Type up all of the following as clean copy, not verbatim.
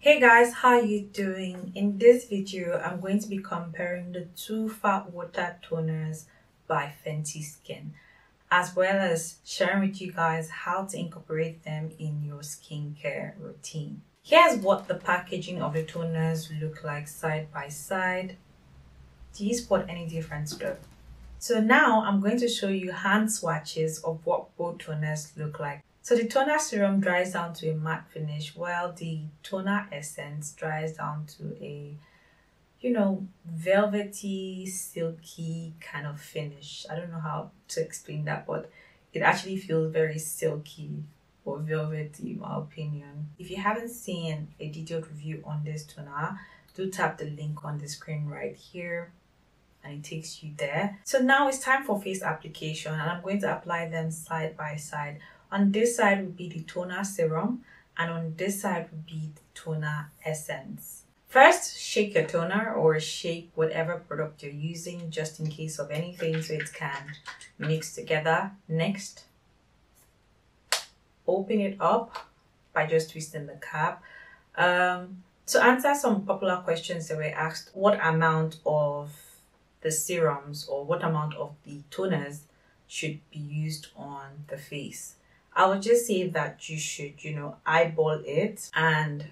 Hey guys, how you doing? In this video, I'm going to be comparing the two fat water toners by Fenty Skin, as well as sharing with you guys how to incorporate them in your skincare routine. Here's what the packaging of the toners look like side by side. Do you spot any difference though? So now I'm going to show you hand swatches of what both toners look like. So the toner serum dries down to a matte finish while the toner essence dries down to a, velvety, silky kind of finish. I don't know how to explain that, but it actually feels very silky or velvety in my opinion. If you haven't seen a detailed review on this toner, do tap the link on the screen right here and it takes you there. So now it's time for face application and I'm going to apply them side by side. On this side would be the toner serum and on this side would be the toner essence. First, shake your toner or shake whatever product you're using just in case of anything so it can mix together. Next, open it up by just twisting the cap. To answer some popular questions that were asked, what amount of the serums or what amount of the toners should be used on the face? I would just say that you should, eyeball it and,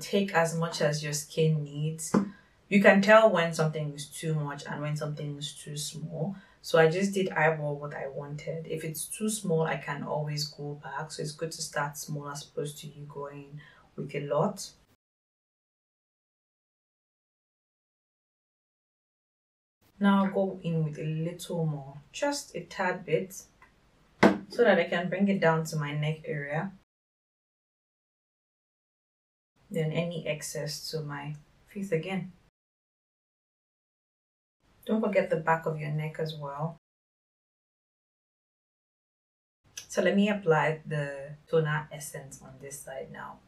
take as much as your skin needs. You can tell when something is too much and when something is too small. So I just did eyeball what I wanted. If it's too small, I can always go back. So it's good to start small as opposed to you going with a lot. Now I'll go in with a little more, just a tad bit, so that I can bring it down to my neck area. Then any excess to my face again. Don't forget the back of your neck as well. So let me apply the toner essence on this side now.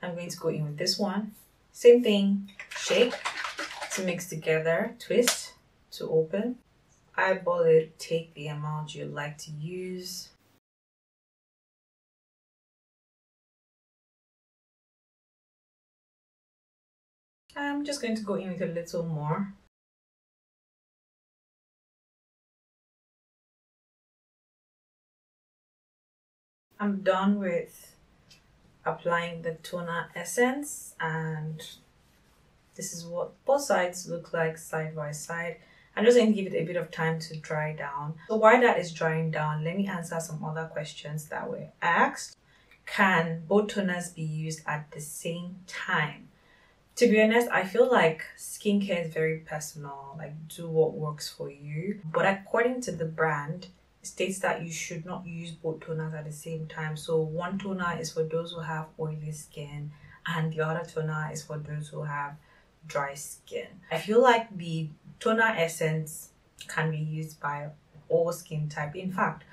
I'm going to go in with this one. Same thing, shake to mix together, twist to open. Eyeball it, take the amount you like to use. I'm just going to go in with a little more. I'm done with applying the toner essence and this is what both sides look like side by side. I'm just going to give it a bit of time to dry down. So while that is drying down, let me answer some other questions that were asked. Can both toners be used at the same time? To be honest, I feel like skincare is very personal, like do what works for you. But according to the brand, it states that you should not use both toners at the same time. So one toner is for those who have oily skin and the other toner is for those who have dry skin. I feel like the toner essence can be used by all skin type. In fact,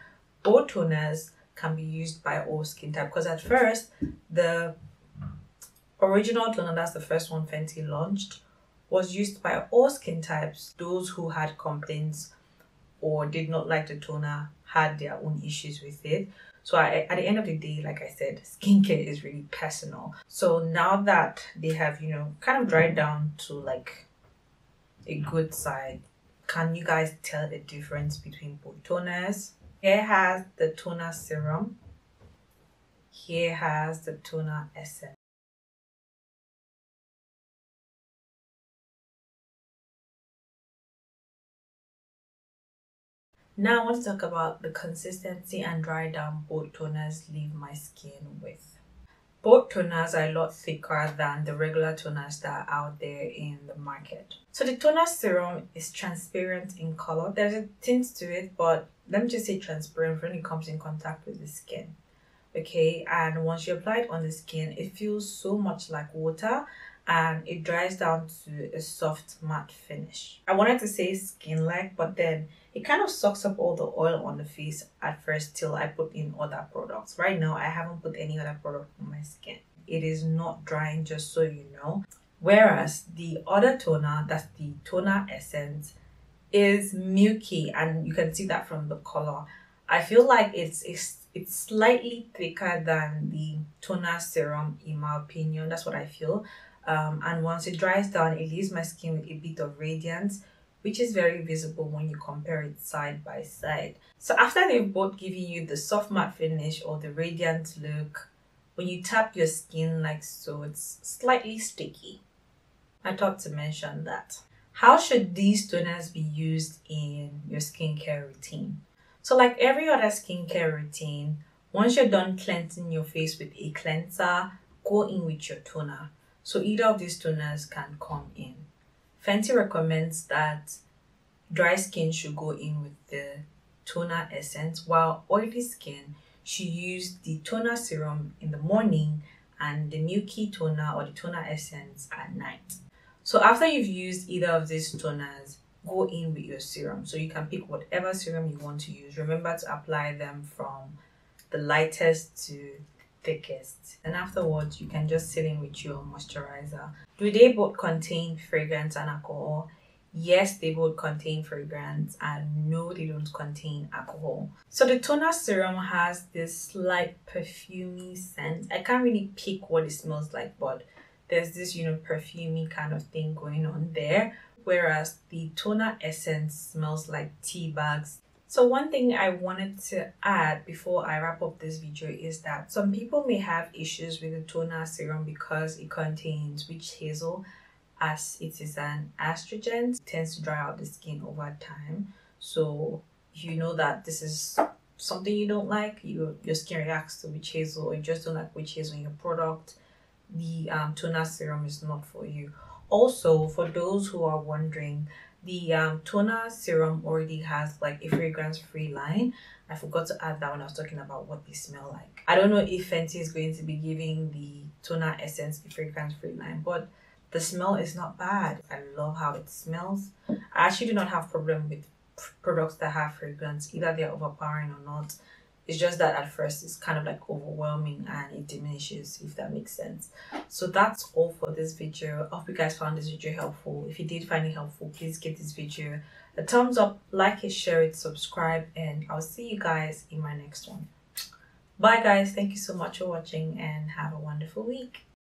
both toners can be used by all skin type because at first the original toner, that's the first one Fenty launched, was used by all skin types. Those who had complaints or did not like the toner had their own issues with it. So at the end of the day, like I said, skincare is really personal. So now that they have, kind of dried down to like a good side, can you guys tell the difference between both toners? Here has the toner serum. Here has the toner essence. Now I want to talk about the consistency and dry down both toners leave my skin with. Both toners are a lot thicker than the regular toners that are out there in the market. So the toner serum is transparent in color. There's a tint to it, but let me just say transparent when it comes in contact with the skin. Okay, and once you apply it on the skin, it feels so much like water and it dries down to a soft matte finish. I wanted to say skin-like, but then it kind of sucks up all the oil on the face at first till I put in other products. Right now, I haven't put any other product on my skin. It is not drying, just so you know. Whereas the other toner, that's the toner essence, is milky and you can see that from the color. I feel like it's It's slightly thicker than the toner serum in my opinion. That's what I feel. And once it dries down, it leaves my skin with a bit of radiance, which is very visible when you compare it side by side. So after they've both given you the soft matte finish or the radiant look, when you tap your skin like so, it's slightly sticky. I thought to mention that. How should these toners be used in your skincare routine? So like every other skincare routine, once you're done cleansing your face with a cleanser, go in with your toner. So either of these toners can come in. Fenty recommends that dry skin should go in with the toner essence, while oily skin should use the toner serum in the morning and the milky toner or the toner essence at night. So after you've used either of these toners, go in with your serum. So you can pick whatever serum you want to use. Remember to apply them from the lightest to thickest. And afterwards, you can just sit in with your moisturizer. Do they both contain fragrance and alcohol? Yes, they both contain fragrance, and no, they don't contain alcohol. So the toner serum has this slight perfumey scent. I can't really pick what it smells like, but there's this, perfumey kind of thing going on there. Whereas the toner essence smells like tea bags. So one thing I wanted to add before I wrap up this video is that some people may have issues with the toner serum because it contains witch hazel, as it is an astringent. It tends to dry out the skin over time. So if you know that this is something you don't like, your skin reacts to witch hazel, or you just don't like witch hazel in your product, the toner serum is not for you. Also, for those who are wondering, the toner serum already has like a fragrance-free line. I forgot to add that when I was talking about what they smell like. I don't know if Fenty is going to be giving the toner essence a fragrance-free line, but the smell is not bad. I love how it smells. I actually do not have problem with products that have fragrance, either they're overpowering or not. It's just that at first it's kind of like overwhelming and it diminishes, if that makes sense. So that's all for this video. I hope you guys found this video helpful. If you did find it helpful, please give this video a thumbs up, like it, share it, subscribe, and I'll see you guys in my next one. Bye guys, thank you so much for watching and have a wonderful week.